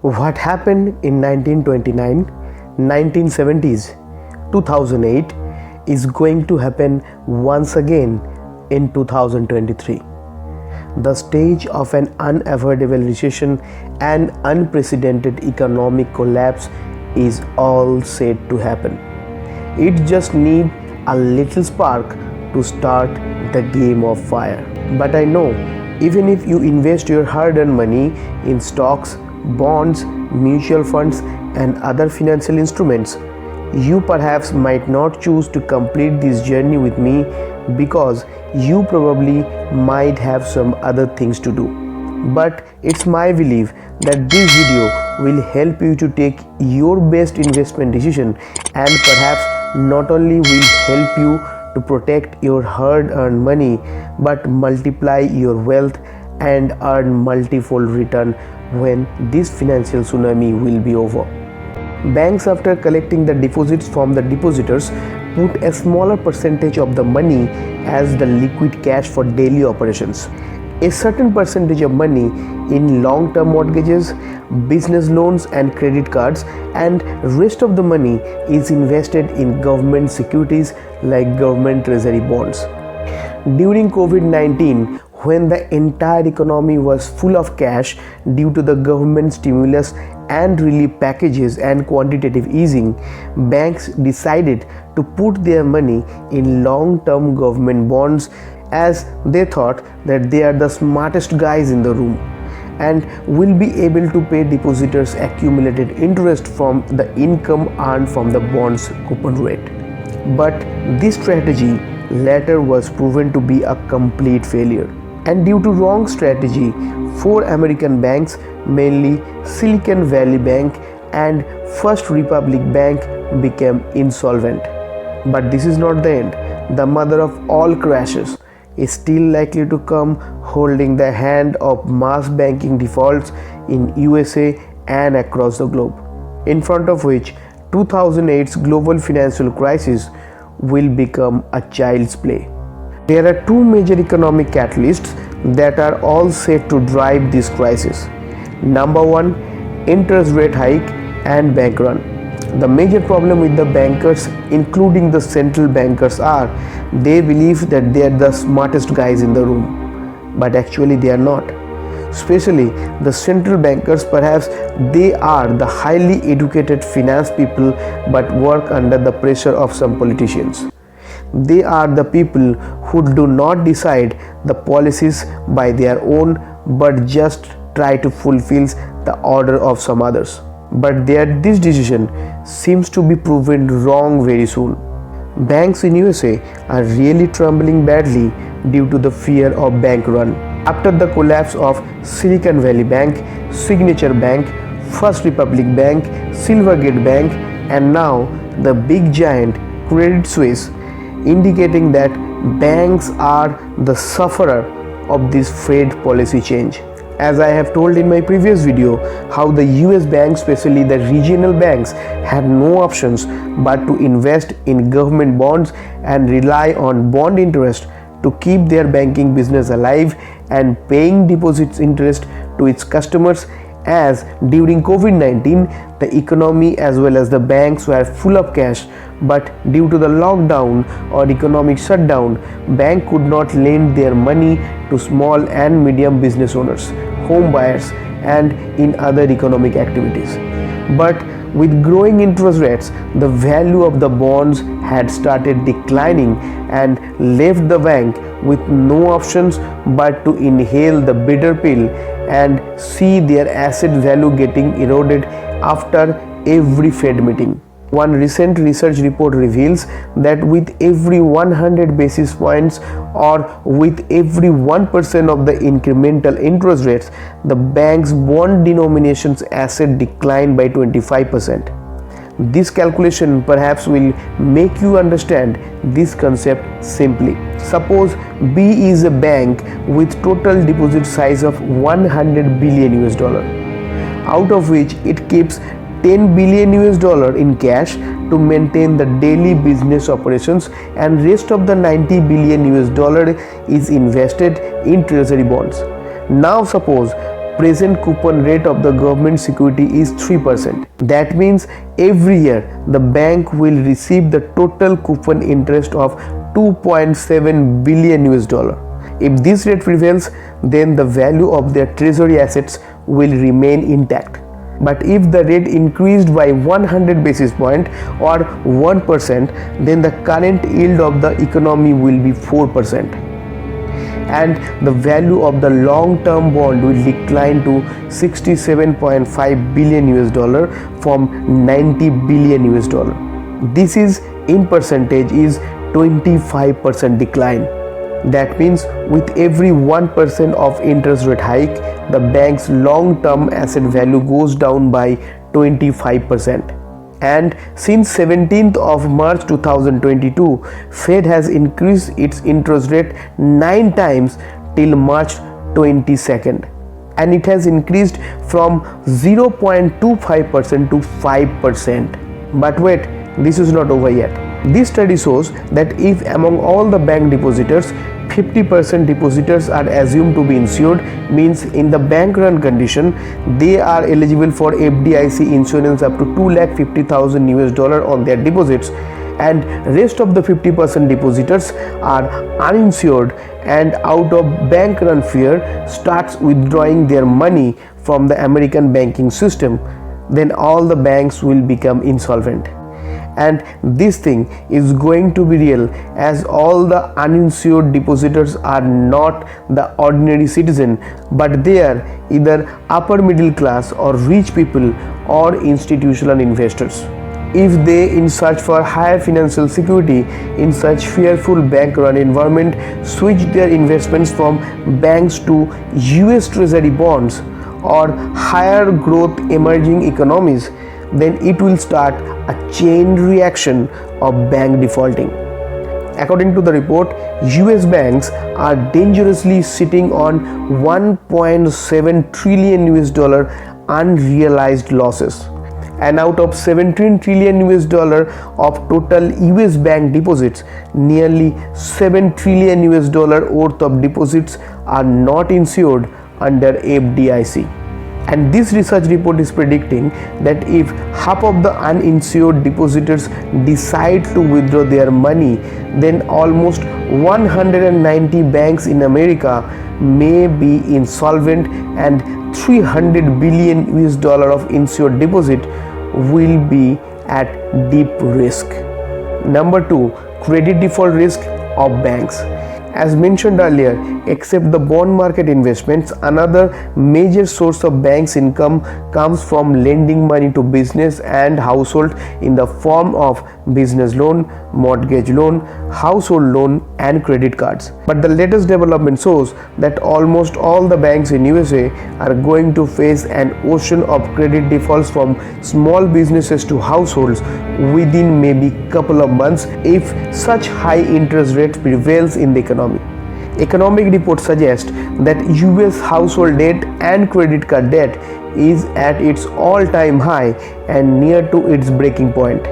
What happened in 1929, 1970s, 2008 is going to happen once again in 2023. The stage of an unavoidable recession and unprecedented economic collapse is all set to happen. It just needs a little spark to start the game of fire. But I know, even if you invest your hard-earned money in stocks, bonds, mutual funds, and other financial instruments, you perhaps might not choose to complete this journey with me because you probably might have some other things to do. But it's my belief that this video will help you to take your best investment decision, and perhaps not only will help you to protect your hard-earned money but multiply your wealth and earn multifold return when this financial tsunami will be over. Banks, after collecting the deposits from the depositors, put a smaller percentage of the money as the liquid cash for daily operations. A certain percentage of money in long-term mortgages, business loans and credit cards, and rest of the money is invested in government securities like government Treasury Bonds. During COVID-19, when the entire economy was full of cash due to the government stimulus and relief packages and quantitative easing, banks decided to put their money in long-term government bonds, as they thought that they are the smartest guys in the room and will be able to pay depositors accumulated interest from the income earned from the bonds coupon rate. But this strategy later was proven to be a complete failure. And due to wrong strategy, 4 American banks, mainly Silicon Valley Bank and First Republic Bank, became insolvent. But this is not the end. The mother of all crashes is still likely to come, holding the hand of mass banking defaults in USA and across the globe, in front of which 2008's global financial crisis will become a child's play. There are 2 major economic catalysts that are all set to drive this crisis. Number 1, interest rate hike and bank run. The major problem with the bankers, including the central bankers, are they believe that they are the smartest guys in the room, but actually they are not. Especially the central bankers, perhaps they are the highly educated finance people but work under the pressure of some politicians. They are the people who do not decide the policies by their own but just try to fulfill the order of some others. But this decision seems to be proven wrong very soon. Banks in USA are really trembling badly due to the fear of bank run. After the collapse of Silicon Valley Bank, Signature Bank, First Republic Bank, Silvergate Bank, and now the big giant Credit Suisse, indicating that banks are the sufferer of this Fed policy change. As I have told in my previous video, how the US banks, especially the regional banks, had no options but to invest in government bonds and rely on bond interest to keep their banking business alive and paying deposits interest to its customers, as during COVID-19 the economy as well as the banks were full of cash, but due to the lockdown or economic shutdown, bank could not lend their money to small and medium business owners, home buyers, and in other economic activities. But with growing interest rates, the value of the bonds had started declining and left the bank with no options but to inhale the bitter pill and see their asset value getting eroded after every Fed meeting. One recent research report reveals that with every 100 basis points or with every 1% of the incremental interest rates, the bank's bond denomination's asset declined by 25%. This calculation perhaps will make you understand this concept simply. Suppose B is a bank with total deposit size of 100 billion US dollar, out of which it keeps 10 billion US dollar in cash to maintain the daily business operations, and rest of the 90 billion US dollar is invested in treasury bonds. Now suppose present coupon rate of the government security is 3%. That means every year the bank will receive the total coupon interest of 2.7 billion US dollar. If this rate prevails, then the value of their treasury assets will remain intact. But if the rate increased by 100 basis point or 1%, then the current yield of the economy will be 4%. And the value of the long-term bond will decline to 67.5 billion US dollar from 90 billion US dollar. This is in percentage is 25% decline. That means with every 1% of interest rate hike, the bank's long-term asset value goes down by 25%. And since 17th of March 2022, Fed has increased its interest rate 9 times till March 22nd. And it has increased from 0.25% to 5%. But wait, this is not over yet. This study shows that if among all the bank depositors, 50% depositors are assumed to be insured, means in the bank run condition, they are eligible for FDIC insurance up to 2,50,000 US dollar on their deposits, and rest of the 50% depositors are uninsured and out of bank run fear starts withdrawing their money from the American banking system, then all the banks will become insolvent. And this thing is going to be real, as all the uninsured depositors are not the ordinary citizen, but they are either upper middle class or rich people or institutional investors. If they, in search for higher financial security in such fearful bank run environment, switch their investments from banks to US Treasury Bonds or higher growth emerging economies, then it will start a chain reaction of bank defaulting. According to the report, US banks are dangerously sitting on 1.7 trillion US dollar unrealized losses. And out of 17 trillion US dollar of total US bank deposits, nearly 7 trillion US dollar worth of deposits are not insured under FDIC. And this research report is predicting that if half of the uninsured depositors decide to withdraw their money, then almost 190 banks in America may be insolvent and 300 billion US dollar of insured deposit will be at deep risk. Number 2, credit default risk of banks. As mentioned earlier, except the bond market investments, another major source of banks' income comes from lending money to business and household in the form of business loan, mortgage loan, household loan and credit cards. But the latest development shows that almost all the banks in USA are going to face an ocean of credit defaults from small businesses to households within maybe couple of months if such high interest rate prevails in the economy. Economic reports suggest that US household debt and credit card debt is at its all-time high and near to its breaking point.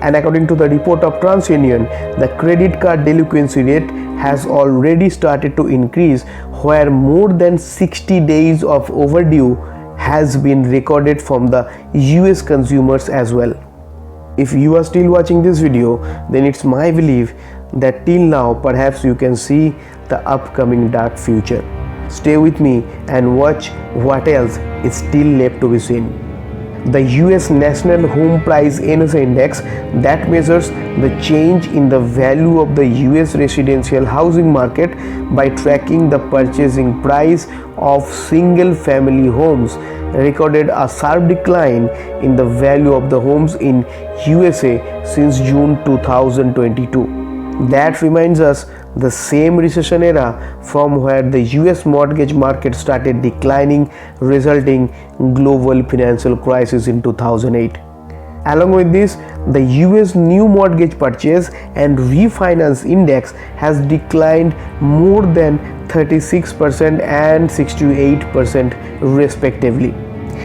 And according to the report of TransUnion, the credit card delinquency rate has already started to increase, where more than 60 days of overdue has been recorded from the US consumers as well. If you are still watching this video, then it's my belief that till now perhaps you can see the upcoming dark future. Stay with me and watch what else is still left to be seen. The US National Home Price Index, that measures the change in the value of the US residential housing market by tracking the purchasing price of single family homes, recorded a sharp decline in the value of the homes in USA since June 2022. That reminds us the same recession era from where the US mortgage market started declining, resulting global financial crisis in 2008. Along with this, the US new mortgage purchase and refinance index has declined more than 36% and 68% respectively.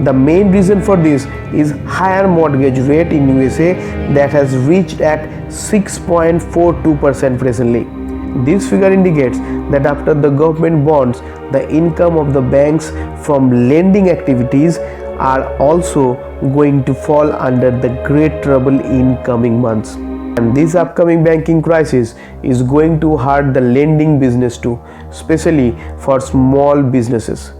The main reason for this is higher mortgage rate in USA that has reached at 6.42% presently. This figure indicates that after the government bonds, the income of the banks from lending activities are also going to fall under the great trouble in coming months. And this upcoming banking crisis is going to hurt the lending business too, especially for small businesses.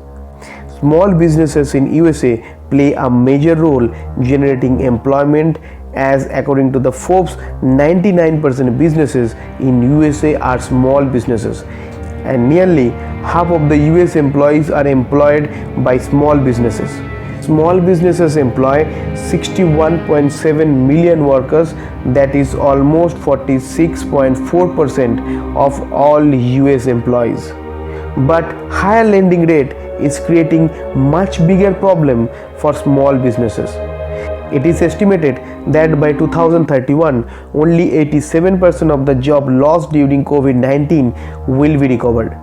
Small businesses in USA play a major role generating employment, as according to the Forbes, 99% businesses in USA are small businesses, and nearly half of the US employees are employed by small businesses. Small businesses employ 61.7 million workers, that is almost 46.4% of all US employees. But higher lending rate is creating much bigger problem for small businesses. It is estimated that by 2031, only 87% of the job lost during COVID-19 will be recovered.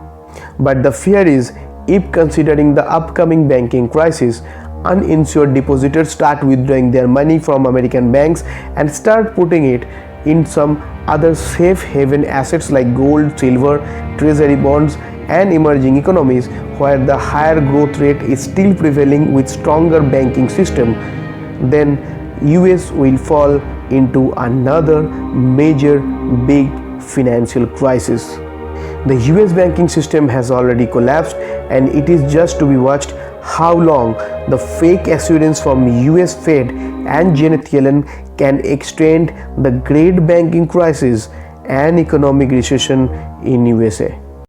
But the fear is, if considering the upcoming banking crisis, uninsured depositors start withdrawing their money from American banks and start putting it in some other safe haven assets like gold, silver, treasury bonds, and emerging economies where the higher growth rate is still prevailing with stronger banking system, then US will fall into another major big financial crisis. The US banking system has already collapsed, and it is just to be watched how long the fake assurance from US Fed and Janet Yellen can extend the great banking crisis and economic recession in USA.